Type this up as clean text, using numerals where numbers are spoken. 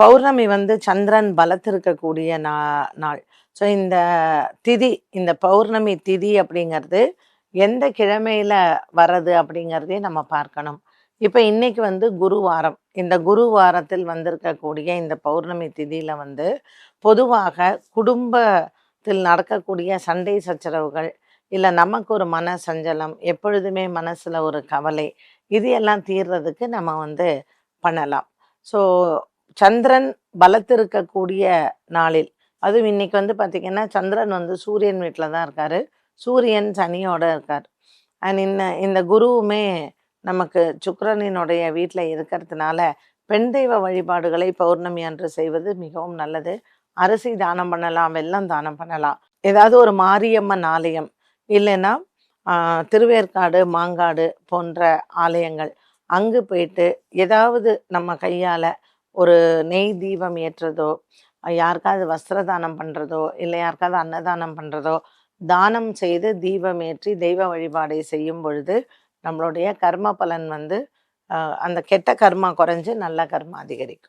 பௌர்ணமி வந்து சந்திரன் பலத்திருக்கக்கூடிய நாள். ஸோ இந்த திதி, இந்த பௌர்ணமி திதி அப்படிங்கிறது எந்த கிழமையில வர்றது அப்படிங்கிறதையும் நம்ம பார்க்கணும். இப்ப இன்னைக்கு வந்து குருவாரம். இந்த குருவாரத்தில் வந்திருக்கக்கூடிய இந்த பௌர்ணமி திதியில வந்து பொதுவாக குடும்பத்தில் நடக்கக்கூடிய சண்டை சச்சரவுகள், இல்ல நமக்கு ஒரு மன சஞ்சலம், எப்பொழுதுமே மனசுல ஒரு கவலை, இது எல்லாம் தீர்றதுக்கு நம்ம வந்து பண்ணலாம். ஸோ சந்திரன் பலத்திருக்கக்கூடிய நாளில், அதுவும் இன்னைக்கு வந்து பார்த்தீங்கன்னா, சந்திரன் வந்து சூரியன் வீட்ல தான் இருக்காரு. சூரியன் சனியோட இருக்கார். அண்ட் இந்த குருவுமே நமக்கு சுக்கிரனினுடைய வீட்ல இருக்கிறதுனால, பெண் தெய்வ வழிபாடுகளை பௌர்ணமி அன்று செய்வது மிகவும் நல்லது. அரிசி தானம் பண்ணலாம், வெல்லம் தானம் பண்ணலாம். ஏதாவது ஒரு மாரியம்மன் ஆலயம், இல்லைன்னா திருவேற்காடு, மாங்காடு போன்ற ஆலயங்கள். அங்கு போயிட்டு ஏதாவது நம்ம கையால ஒரு நெய் தீபம் ஏற்றுறதோ, யாருக்காவது வஸ்திர தானம் பண்றதோ, இல்லை யாருக்காவது அன்னதானம் பண்றதோ, தானம் செய்து தீபம் ஏற்றி தெய்வ வழிபாடை செய்யும் பொழுது, நம்மளுடைய கர்ம பலன் வந்து அந்த கெட்ட கர்மா குறைஞ்சு நல்ல கர்மா அதிகரிக்கும்.